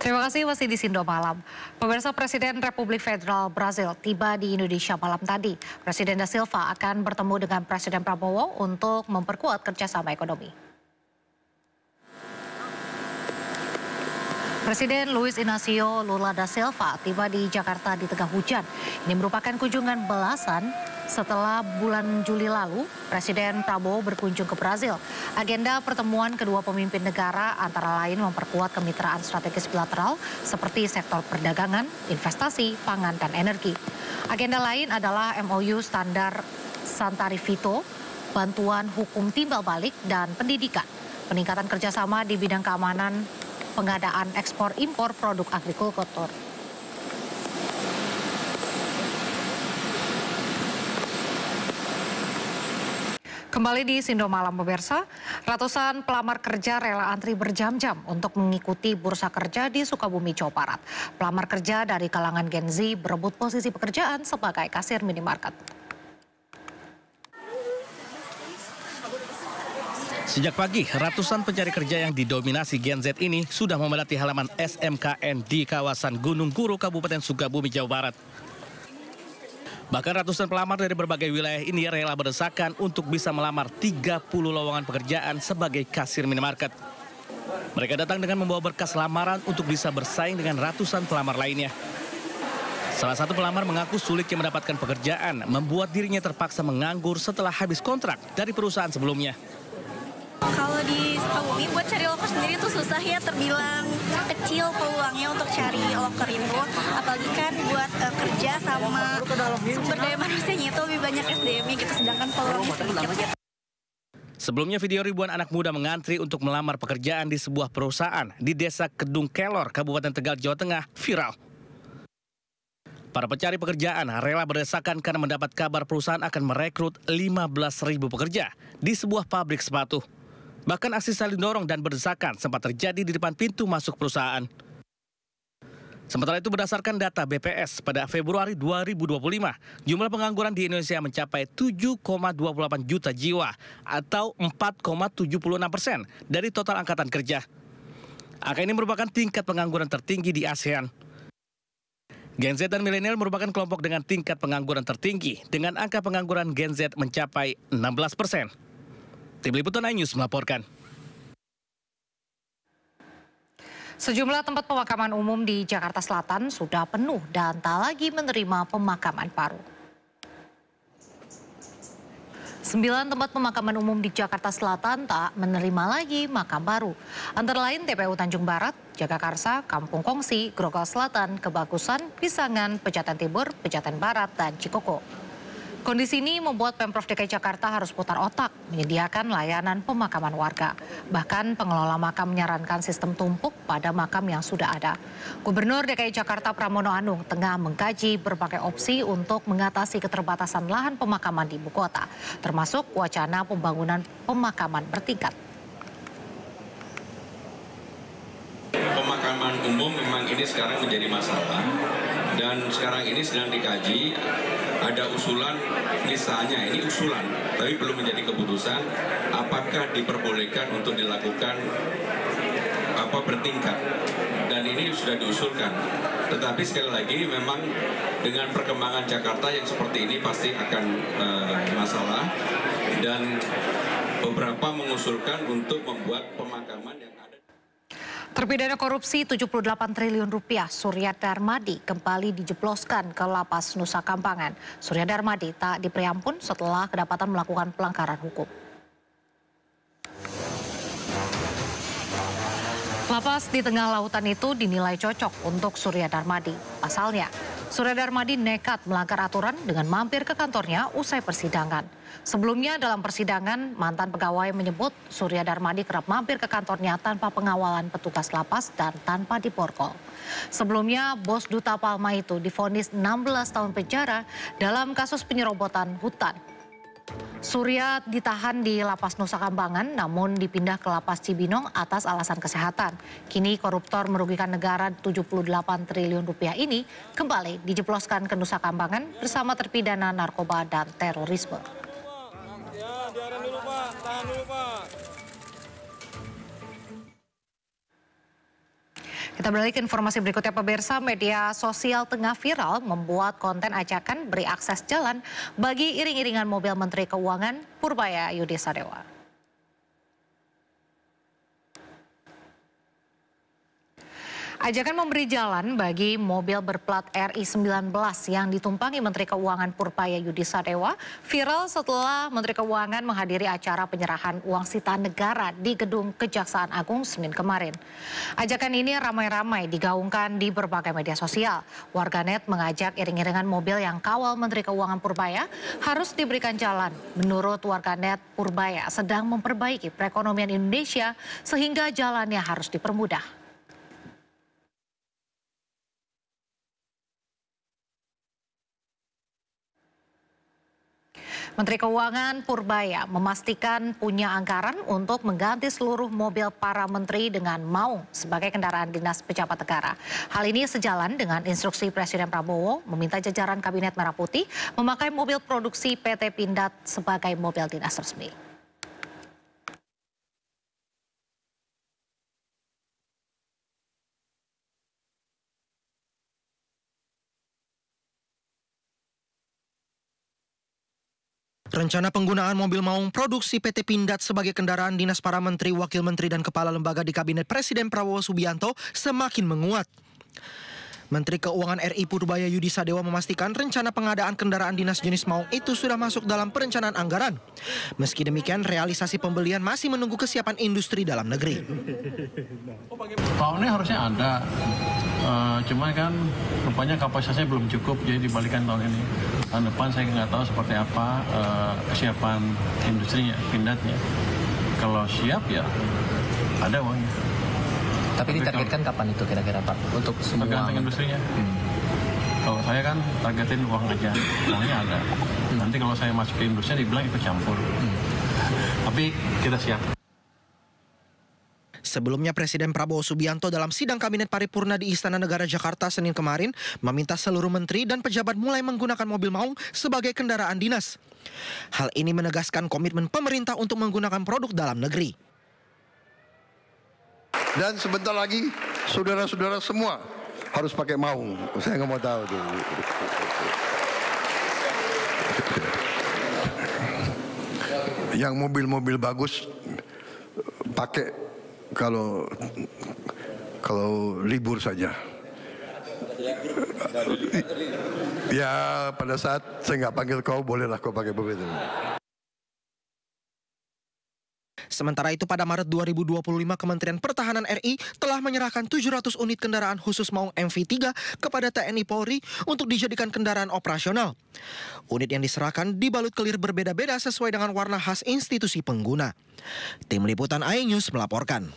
Terima kasih masih di Sindo Malam. Pemirsa, Presiden Republik Federal Brazil tiba di Indonesia malam tadi. Presiden Da Silva akan bertemu dengan Presiden Prabowo untuk memperkuat kerjasama ekonomi. Presiden Luiz Inácio Lula da Silva tiba di Jakarta di tengah hujan. Ini merupakan kunjungan balasan setelah bulan Juli lalu Presiden Prabowo berkunjung ke Brazil. Agenda pertemuan kedua pemimpin negara antara lain memperkuat kemitraan strategis bilateral seperti sektor perdagangan, investasi, pangan, dan energi. Agenda lain adalah MOU standar Santarifito, bantuan hukum timbal balik, dan pendidikan. Peningkatan kerjasama di bidang keamanan, pengadaan ekspor-impor produk agrikultur. Kembali di Sindo Malam, pemirsa, ratusan pelamar kerja rela antri berjam-jam untuk mengikuti bursa kerja di Sukabumi, Jawa Barat. Pelamar kerja dari kalangan Gen Z berebut posisi pekerjaan sebagai kasir minimarket. Sejak pagi, ratusan pencari kerja yang didominasi Gen Z ini sudah memadati halaman SMKN di kawasan Gunung Guru, Kabupaten Sukabumi, Jawa Barat. Bahkan ratusan pelamar dari berbagai wilayah ini rela berdesakan untuk bisa melamar 30 lowongan pekerjaan sebagai kasir minimarket. Mereka datang dengan membawa berkas lamaran untuk bisa bersaing dengan ratusan pelamar lainnya. Salah satu pelamar mengaku sulitnya mendapatkan pekerjaan, membuat dirinya terpaksa menganggur setelah habis kontrak dari perusahaan sebelumnya. Kalau di Sukabumi buat cari loker sendiri tuh susah ya, terbilang kecil peluangnya untuk cari loker itu. Apalagi kan buat kerja sama sumber daya manusianya itu lebih banyak SDM-nya gitu, sedangkan peluangnya sedikit gitu. Sebelumnya video ribuan anak muda mengantri untuk melamar pekerjaan di sebuah perusahaan di Desa Kedung Kelor, Kabupaten Tegal, Jawa Tengah, viral. Para pencari pekerjaan rela berdesakan karena mendapat kabar perusahaan akan merekrut 15.000 pekerja di sebuah pabrik sepatu. Bahkan aksi saling dorong dan berdesakan sempat terjadi di depan pintu masuk perusahaan. Sementara itu berdasarkan data BPS pada Februari 2025, jumlah pengangguran di Indonesia mencapai 7,28 juta jiwa atau 4,76% dari total angkatan kerja. Angka ini merupakan tingkat pengangguran tertinggi di ASEAN. Gen Z dan milenial merupakan kelompok dengan tingkat pengangguran tertinggi dengan angka pengangguran Gen Z mencapai 16%. Tim Liputan iNews melaporkan. Sejumlah tempat pemakaman umum di Jakarta Selatan sudah penuh dan tak lagi menerima pemakaman baru. 9 tempat pemakaman umum di Jakarta Selatan tak menerima lagi makam baru. Antara lain TPU Tanjung Barat, Jagakarsa, Kampung Kongsi, Grogol Selatan, Kebagusan, Pisangan, Pejaten Timur, Pejaten Barat, dan Cikoko. Kondisi ini membuat Pemprov DKI Jakarta harus putar otak menyediakan layanan pemakaman warga. Bahkan pengelola makam menyarankan sistem tumpuk pada makam yang sudah ada. Gubernur DKI Jakarta Pramono Anung tengah mengkaji berbagai opsi untuk mengatasi keterbatasan lahan pemakaman di ibu kota, termasuk wacana pembangunan pemakaman bertingkat. Pemakaman umum memang ini sekarang menjadi masalah dan sekarang ini sedang dikaji. Ada usulan, misalnya ini usulan, tapi belum menjadi keputusan, apakah diperbolehkan untuk dilakukan bertingkat. Dan ini sudah diusulkan. Tetapi sekali lagi memang dengan perkembangan Jakarta yang seperti ini pasti akan masalah. Dan beberapa mengusulkan untuk membuat pemakaman yang ada. Terpidana korupsi 78 triliun rupiah Surya Darmadi kembali dijebloskan ke lapas Nusa Kambangan. Surya Darmadi tak diberi ampun setelah kedapatan melakukan pelanggaran hukum. Lapas di tengah lautan itu dinilai cocok untuk Surya Darmadi. Pasalnya, Surya Darmadi nekat melanggar aturan dengan mampir ke kantornya usai persidangan. Sebelumnya dalam persidangan, mantan pegawai menyebut Surya Darmadi kerap mampir ke kantornya tanpa pengawalan petugas lapas dan tanpa diborgol. Sebelumnya, bos Duta Palma itu divonis 16 tahun penjara dalam kasus penyerobotan hutan. Surya ditahan di lapas Nusa Kambangan namun dipindah ke lapas Cibinong atas alasan kesehatan. Kini koruptor merugikan negara 78 triliun rupiah ini kembali dijebloskan ke Nusa Kambangan bersama terpidana narkoba dan terorisme. Biarin dulu Pak, tahan dulu Pak. Kita beralih ke informasi berikutnya, pemirsa. Media sosial tengah viral membuat konten ajakan beri akses jalan bagi iring-iringan mobil Menteri Keuangan Purbaya Yudi Sadewa. Ajakan memberi jalan bagi mobil berplat RI19 yang ditumpangi Menteri Keuangan Purbaya Yudi Sadewa viral setelah Menteri Keuangan menghadiri acara penyerahan uang sita negara di Gedung Kejaksaan Agung Senin kemarin. Ajakan ini ramai-ramai digaungkan di berbagai media sosial. Warganet mengajak iring-iringan mobil yang kawal Menteri Keuangan Purbaya harus diberikan jalan. Menurut warganet, Purbaya sedang memperbaiki perekonomian Indonesia sehingga jalannya harus dipermudah. Menteri Keuangan Purbaya memastikan punya anggaran untuk mengganti seluruh mobil para menteri dengan maung sebagai kendaraan dinas pejabat negara. Hal ini sejalan dengan instruksi Presiden Prabowo meminta jajaran Kabinet Merah Putih memakai mobil produksi PT Pindad sebagai mobil dinas resmi. Rencana penggunaan mobil maung produksi PT Pindad sebagai kendaraan dinas para menteri, wakil menteri, dan kepala lembaga di Kabinet Presiden Prabowo Subianto semakin menguat. Menteri Keuangan RI Purbaya Yudi Sadewa memastikan rencana pengadaan kendaraan dinas jenis maung itu sudah masuk dalam perencanaan anggaran. Meski demikian, realisasi pembelian masih menunggu kesiapan industri dalam negeri. Tahunnya harusnya ada, cuma kan rupanya kapasitasnya belum cukup, jadi dibalikan tahun ini. Tahun depan saya nggak tahu seperti apa kesiapan industrinya, Pindadnya. Kalau siap ya ada uangnya. Tapi ditargetkan kapan itu kira-kira Pak untuk semua? Tergantung industrinya. Kalau saya kan targetin uang aja, uangnya ada. Nanti kalau saya masuk ke industri dibilang itu campur. Tapi kita siap. Sebelumnya Presiden Prabowo Subianto dalam sidang Kabinet Paripurna di Istana Negara Jakarta Senin kemarin meminta seluruh menteri dan pejabat mulai menggunakan mobil maung sebagai kendaraan dinas. Hal ini menegaskan komitmen pemerintah untuk menggunakan produk dalam negeri. Dan sebentar lagi saudara-saudara semua harus pakai maung. Saya nggak mau tahu tuh. Yang mobil-mobil bagus pakai kalau libur saja. Ya pada saat saya nggak panggil kau, bolehlah kau pakai mobil itu. Sementara itu pada Maret 2025 Kementerian Pertahanan RI telah menyerahkan 700 unit kendaraan khusus maung MV3 kepada TNI Polri untuk dijadikan kendaraan operasional. Unit yang diserahkan dibalut kelir berbeda-beda sesuai dengan warna khas institusi pengguna. Tim Liputan iNews melaporkan.